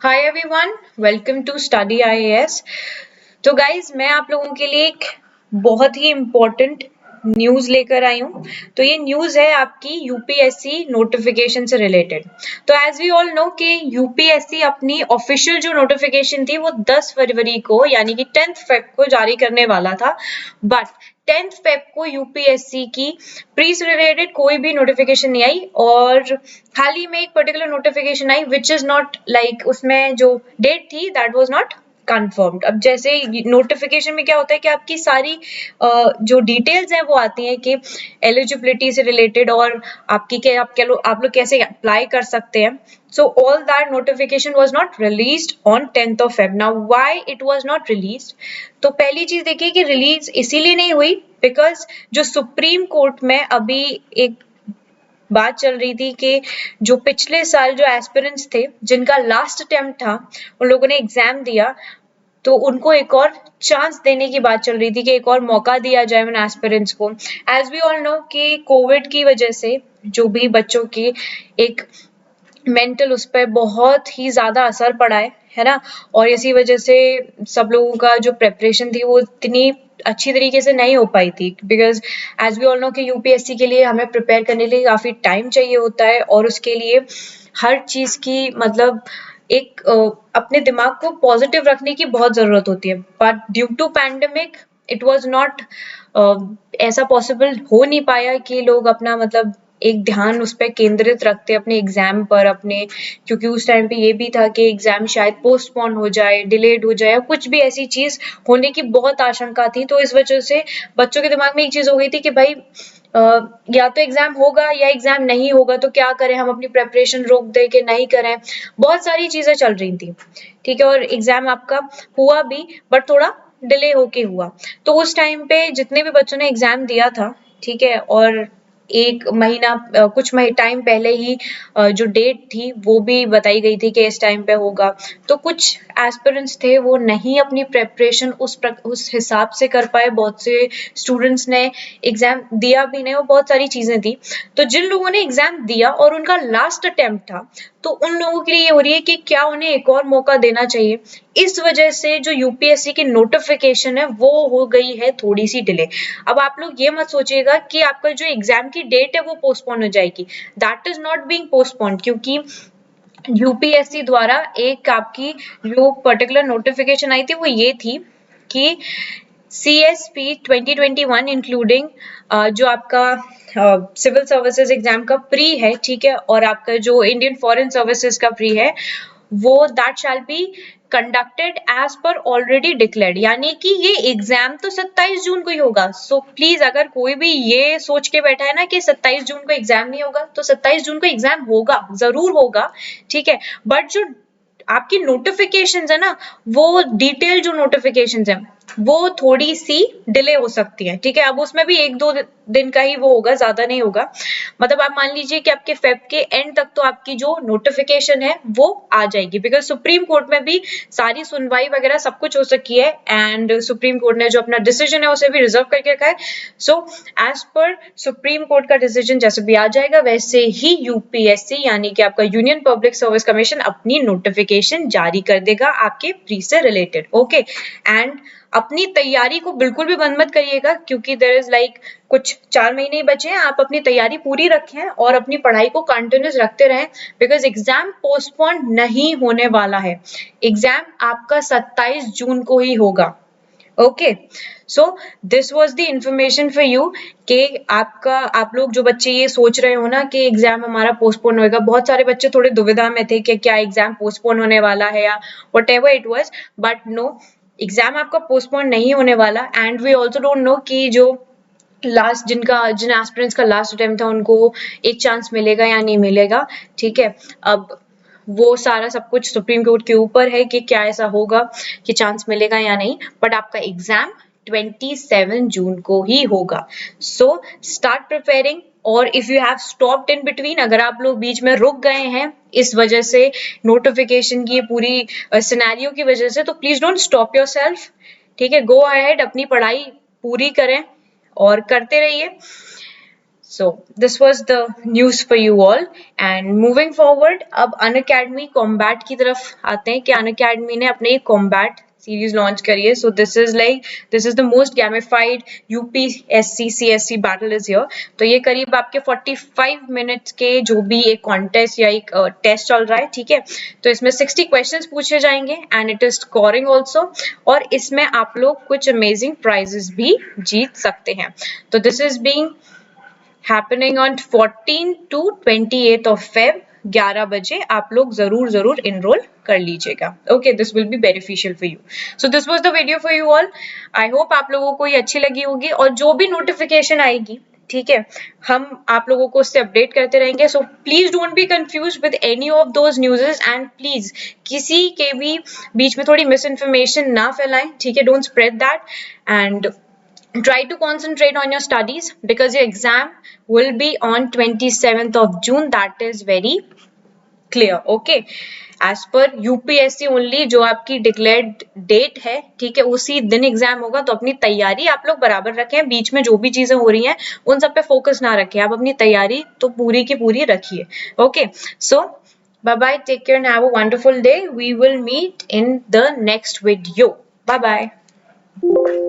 Hi everyone, welcome to Study IAS. तो guys मैं आप लोगों के लिए एक बहुत ही इम्पोर्टेंट न्यूज़ लेकर आई हूँ। तो ये न्यूज़ है आपकी यूपीएससी नोटिफिकेशन से रिलेटेड। तो एज वी ऑल नो कि यूपीएससी अपनी ऑफिशियल जो नोटिफिकेशन थी वो 10 फरवरी को यानी कि 10th फेब को जारी करने वाला था, बट 10th फेब को यूपीएससी की प्री से रिलेटेड कोई भी नोटिफिकेशन नहीं आई और हाल ही में एक particular notification I which is not like उसमें जो डेट थी दैट वाज नॉट कंफर्म्ड। अब जैसे नोटिफिकेशन में क्या होता है कि आपकी सारी जो डिटेल्स हैं वो आती हैं कि एलिजिबिलिटी से रिलेटेड और आपकी क्या आप लोग कैसे अप्लाई कर सकते हैं। So all that notification was not released on 10th of Feb. Now why it was not released? तो पहली चीज देखिए कि रिलीज इसीलिए नहीं हुई बिकॉज जो सुप्रीम कोर्ट में अभी एक बात चल रही थी कि जो पिछले साल जो एस्पिरेंट्स थे जिनका लास्ट अटेम्प्ट था उन लोगों ने एग्जाम दिया, तो उनको एक और चांस देने की बात चल रही थी कि एक और मौका दिया जाए उन एस्पिरेंट्स को। एज वी ऑल नो कि कोविड की वजह से जो भी बच्चों की एक मेंटल उस पर बहुत ही ज्यादा असर पड़ा है ना। और इसी वजह से सब लोगों का जो प्रेपरेशन थी वो इतनी अच्छी तरीके से नहीं हो पाई थी because as we all know कि यूपीएससी के लिए हमें प्रिपेयर करने के लिए काफी टाइम चाहिए होता है और उसके लिए हर चीज की मतलब एक अपने दिमाग को पॉजिटिव रखने की बहुत जरूरत होती है, but due to pandemic it was not ऐसा पॉसिबल हो नहीं पाया कि लोग अपना मतलब एक ध्यान उस पर केंद्रित रखते अपने एग्जाम पर अपने, क्योंकि उस टाइम पे ये भी था कि एग्जाम शायद पोस्टपोन हो जाए, डिलेड हो जाए, कुछ भी ऐसी चीज होने की बहुत आशंका थी। तो इस वजह से बच्चों के दिमाग में एक चीज हो गई थी कि भाई या तो एग्जाम होगा या एग्जाम नहीं होगा, तो क्या करें, हम अपनी प्रेपरेशन रोक दे के नहीं करें। बहुत सारी चीजें चल रही थी, ठीक है। और एग्जाम आपका हुआ भी बट थोड़ा डिले होके हुआ। तो उस टाइम पे जितने भी बच्चों ने एग्जाम दिया था, ठीक है, और एक महीना कुछ टाइम पहले ही जो डेट थी वो भी बताई गई थी कि इस टाइम पे होगा, तो कुछ एस्पिरेंट्स थे वो नहीं अपनी प्रेपरेशन उस हिसाब से कर पाए। बहुत से स्टूडेंट्स ने एग्जाम दिया भी नहीं और बहुत सारी चीजें थी। तो जिन लोगों ने एग्जाम दिया और उनका लास्ट अटेम्प्ट था, तो उन लोगों के लिए ये हो रही है कि क्या उन्हें एक और मौका देना चाहिए। इस वजह से जो यूपीएससी की नोटिफिकेशन है वो हो गई है थोड़ी सी डिले। अब आप लोग ये मत सोचिएगा कि आपका जो एग्जाम की डेट है वो पोस्टपोन हो जाएगी, that is not being postpone, क्योंकि यूपीएससी द्वारा एक आपकी जो पर्टिकुलर नोटिफिकेशन आई थी वो ये थी कि CSP 2021 इंक्लूडिंग जो आपका सिविल सर्विसेज एग्जाम का प्री है, ठीक है, और आपका जो इंडियन फॉरेन सर्विसेज का प्री है वो that shall be conducted as per already declared, यानी कि ये एग्जाम तो 27 जून को ही होगा। सो प्लीज अगर कोई भी ये सोच के बैठा है ना कि 27 जून को एग्जाम नहीं होगा, तो 27 जून को एग्जाम होगा, जरूर होगा, ठीक है। बट जो आपकी नोटिफिकेशंस है ना, वो डिटेल जो नोटिफिकेशंस है वो थोड़ी सी डिले हो सकती है, ठीक है। अब उसमें भी एक दो दिन का ही वो होगा, ज्यादा नहीं होगा। मतलब आप मान लीजिए कि आपके फेब के एंड तक तो आपकी जो नोटिफिकेशन है वो आ जाएगी, बिकॉज सुप्रीम कोर्ट में भी सारी सुनवाई वगैरह सब कुछ हो सकी है एंड सुप्रीम कोर्ट ने जो अपना डिसीजन है उसे भी रिजर्व करके रखा है। So as per supreme court का डिसीजन जैसे भी आ जाएगा वैसे ही यूपीएससी यानी कि आपका यूनियन पब्लिक सर्विस कमीशन अपनी नोटिफिकेशन जारी कर देगा आपके प्री से रिलेटेड, ओके। एंड अपनी तैयारी को बिल्कुल भी बंद मत करिएगा, क्योंकि देयर इज लाइक कुछ 4 महीने ही बचे हैं। आप अपनी तैयारी पूरी रखें और अपनी पढ़ाई को कंटिन्यूस रखते रहें, बिकॉज एग्जाम पोस्टपोन नहीं होने वाला है। एग्जाम आपका 27 जून को ही होगा, okay. So this was the information for you कि आप लोग जो बच्चे ये सोच रहे हो ना कि एग्जाम हमारा पोस्टपोन होएगा, बहुत सारे बच्चे थोड़े दुविधा में थे कि क्या एग्जाम पोस्टपोन होने वाला है या whatever it was, but no, exam आपका पोस्टपोन नहीं होने वाला। And we also don't know कि जो जिन एस्पिरेंट्स का लास्ट अटेम्प्ट था उनको एक चांस मिलेगा या नहीं मिलेगा, ठीक है। अब वो सारा सब कुछ सुप्रीम कोर्ट के ऊपर है कि क्या ऐसा होगा कि चांस मिलेगा या नहीं, बट आपका एग्जाम 27 जून को ही होगा। सो स्टार्ट प्रिपेयरिंग, और if you have stopped in between, अगर आप लोग बीच में रुक गए हैं इस वजह से नोटिफिकेशन की पूरी सिनेरियो की वजह से, तो प्लीज डोंट स्टॉप योरसेल्फ, ठीक है। गो अहेड, अपनी पढ़ाई पूरी करें और करते रहिए। So this was the news for you all. And moving forward, अब अनअकैडमी कॉम्बैट की तरफ आते हैं कि अनअकैडमी ने अपने एक कॉम्बैट सीरीज लॉन्च करी है. So this is the most gamified UPSC CSC battle is here. तो ये करीब आपके 45 मिनट्स के जो भी एक कॉन्टेस्ट या एक टेस्ट चल रहा है, ठीक है. तो इसमें 60 क्वेश्चंस पूछे जाएंगे and it is scoring also, और इसमें आप लोग कुछ अमेजिंग प्राइजेस भी जीत सकते हैं. तो this is being happening on 14 to 28 of Feb. 11 बजे आप लोग जरूर इनरोल कर लीजिएगा. Okay, this will be beneficial for you. So this was the video for you all. I hope आप लोगों को ये अच्छी लगी होगी, और जो भी नोटिफिकेशन आएगी, ठीक है, हम आप लोगों को उससे अपडेट करते रहेंगे. So please don't be confuse with any of those न्यूज़ेस, and please किसी के भी बीच में थोड़ी मिस इन्फॉर्मेशन ना फैलाएं, ठीक है. Don't spread that, and try to concentrate on your studies because your exam will be on 27th of June. That is very clear. Okay, as per UPSC only जो आपकी डिक्लेयर्ड डेट है, ठीक है, उसी दिन एग्जाम होगा. तो अपनी तैयारी आप लोग बराबर रखें. बीच में जो भी चीजें हो रही हैं उन सब पे फोकस ना रखें. आप अपनी तैयारी तो पूरी की पूरी रखिए. Okay, so bye bye, take care and have a wonderful day. We will meet in the next video. Bye bye.